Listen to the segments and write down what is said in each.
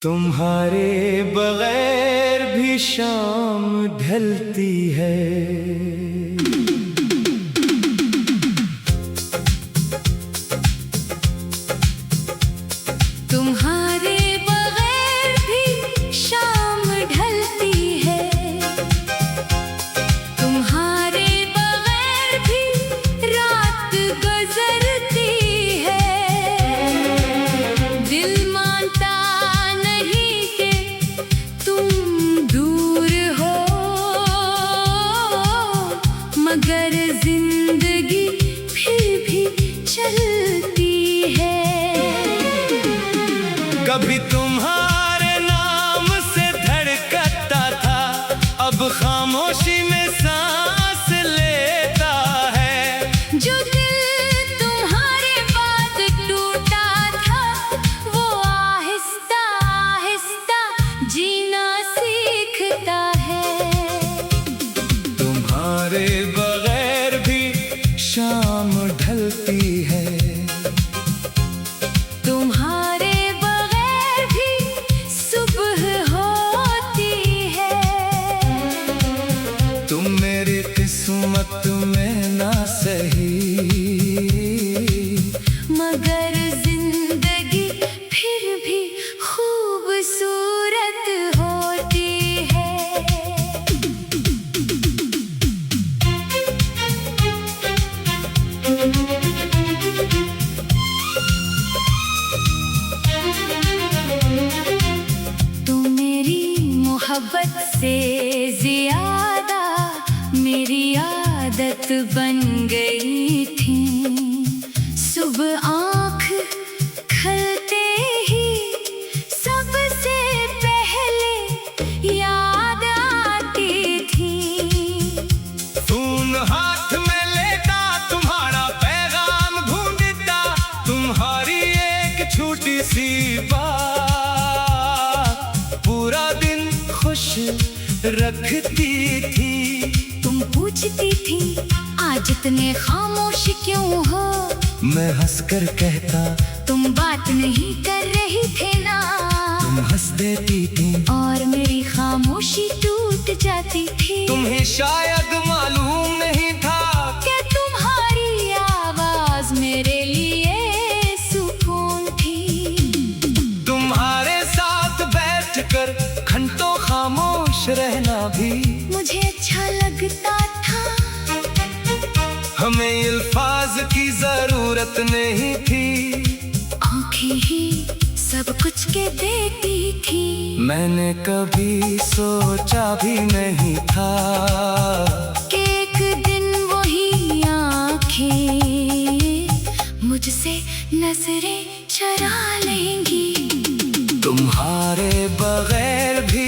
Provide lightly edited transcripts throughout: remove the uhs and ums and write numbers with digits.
तुम्हारे बगैर भी शाम ढलती है। तुम्हारे बगैर भी शाम ढलती है। तुम्हारे बगैर भी रात गुजरती है। दिल मानता नहीं कि तुम दूर हो, मगर जिंदगी फिर भी चलती है। कभी तुम्हारे नाम से धड़कता था, अब खामोशी में सांस लेता है। जो दिल तुम्हारे बाद टूटा था, वो आहिस्ता आहिस्ता जीना सीखता है। तुम्हारे बगैर भी शाम ढलती है। तुम्हारे बगैर भी सुबह होती है। तुम मेरी किस्मत में ना सही, मगर जिंदगी फिर भी खूबसूरत होती है। तुम मेरी मोहब्बत से ज्यादा मेरी आदत बन गई थी। सुबह आँख खुलते ही सबसे पहले याद आती थी। फोन हाथ में लेता, तुम्हारा पैगाम ढूंढता, तुम्हारी एक छोटी सी बात पूरा दिन खुश रखती थी। तुम पूछती थी आज इतने खामोश क्यों हो। मैं हंसकर कहता, तुम बात नहीं कर रही थे ना। तुम हंस देती थी और मेरी खामोशी टूट जाती थी। तुम्हें शायद मालूम नहीं था कि तुम्हारी आवाज मेरे लिए सुकून थी। तुम्हारे साथ बैठकर घंटों खामोश रहना भी मुझे अच्छा लगता था। हमें अल्फाज की जरूरत नहीं थी। आंखें ही सब कुछ के देती थी। मैंने कभी सोचा भी नहीं था कि एक दिन वही आंखें मुझसे नजरें चुरा लेंगी। तुम्हारे बगैर भी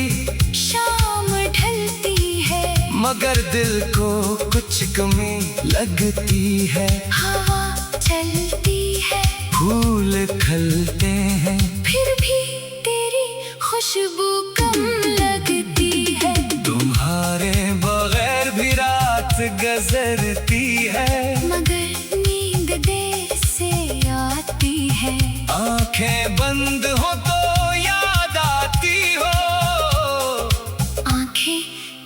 शाम ढलती है, मगर दिल को कुछ कमी लगती है। हवा चलती है, फूल खिलते हैं, फिर भी तेरी खुशबू कम लगती है। तुम्हारे बगैर भी रात गुजरती है, मगर नींद देर से आती है। आंखें बंद हो तो याद आती हो, आंखें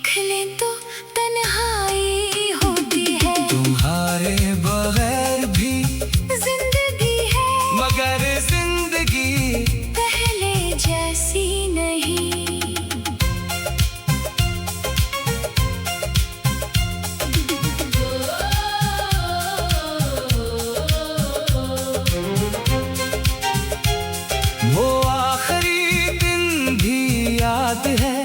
खुले तो तन्हाई होती है। तुम्हारे बगैर भी जिंदगी है, मगर जिंदगी पहले जैसी नहीं। वो आखिरी दिन भी याद है,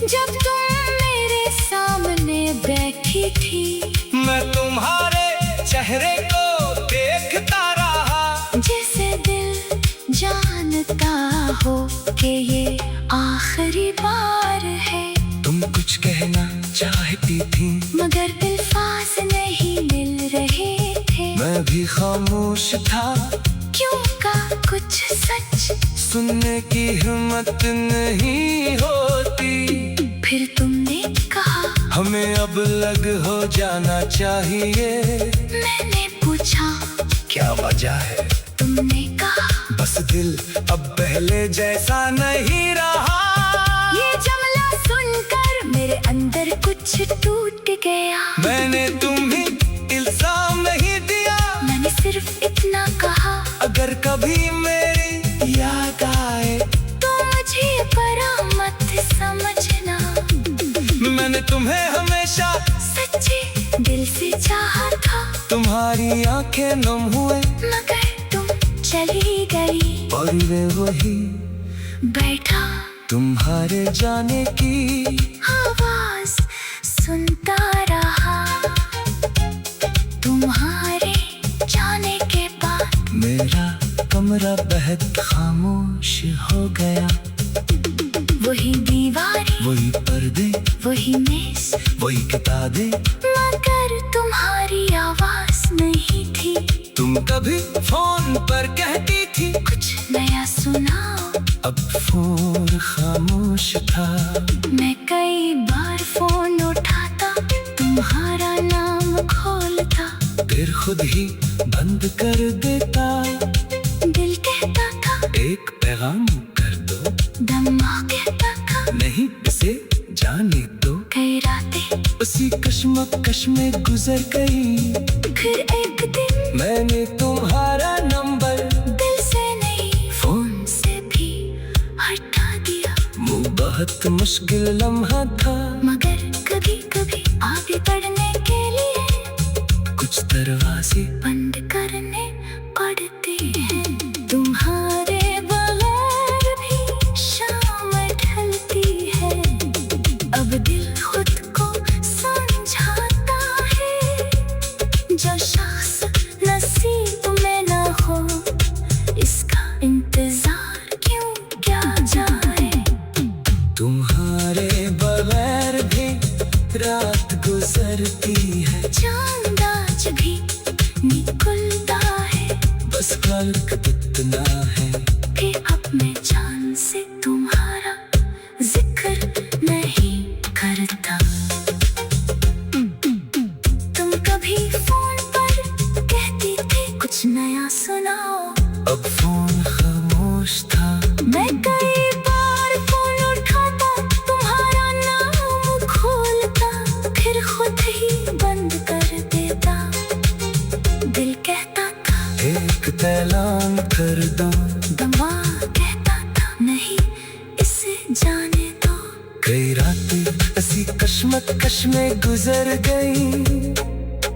जब तुम मेरे सामने बैठी थी, मैं तुम्हारे चेहरे को देखता रहा। जैसे दिल जानता हो कि ये आखिरी बार है। तुम कुछ कहना चाहती थी, मगर अल्फाज नहीं मिल रहे थे। मैं भी खामोश था, क्यों का कुछ सच सुनने की हिम्मत नहीं होती। फिर तुमने कहा हमें अब अलग हो जाना चाहिए। मैंने पूछा क्या वजह है? तुमने कहा बस बस दिल अब पहले जैसा नहीं रहा। ये जुमला सुनकर मेरे अंदर कुछ टूट गया। मैंने तुम्हें इल्जाम नहीं दिया, मैंने सिर्फ इतना कहा, अगर कभी मेरी याद आए तो मुझे बुरा मत समझना। मैंने तुम्हें हमेशा सच्चे दिल से चाहा था, तुम्हारी आंखें नम हुए मगर तुम चली गई। और वे वही बैठा तुम्हारे जाने की आवाज सुनता रहा। तुम्हारे जाने के बाद मेरा कमरा बेहद खामोश हो गया। वही दीवारें, वही पर्दे, वही मेज, वही किताबें, मगर तुम्हारी आवाज नहीं थी। तुम कभी फोन पर कहती थी कुछ नया सुनाओ, अब फोन खामोश था। मैं कई बार फोन उठाता, तुम्हारा नाम खोलता, फिर खुद ही बंद कर देता। दिल कहता था एक पैगाम कर दो, दिमाग कहता था नहीं इसे जाने दो। कई रातें उसी कश्मकश में गुजर गई। फिर एक दिन मैंने तुम्हारा नंबर दिल से नहीं फोन से भी हटा दिया। वो बहुत मुश्किल लम्हा था, मगर कभी कभी आगे बढ़ने के लिए कुछ दरवाजे बंद करने पड़ते हैं। तुम्हारे बगैर भी शाम ढलती है, अब दिल खुद को समझाता है। जो शख्स नसीब में ना हो, इसका इंतजार क्यों क्या जाए। तुम्हारे बगैर भी रात गुजरती है, चांद आज भी निकलता है, बस फर्क इतना है कि अब मैं जान से तुम्हारा जिक्र नहीं करता। तुम कभी फोन पर कहती थी कुछ नया सुनाओ, अब फोन खामोश था। मैं कई बार फोन उठाता, तुम्हारा नाम खोलता, फिर खुद ही बंद कर देता। दिल कहता था एक ऐलान कर दो, दिमाग कहता था नहीं इसे जाने दो। कई रातें ऐसी कश्मकश में गुजर गई।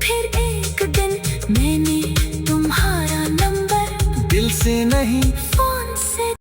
फिर एक दिन मैंने तुम्हारा नंबर दिल से नहीं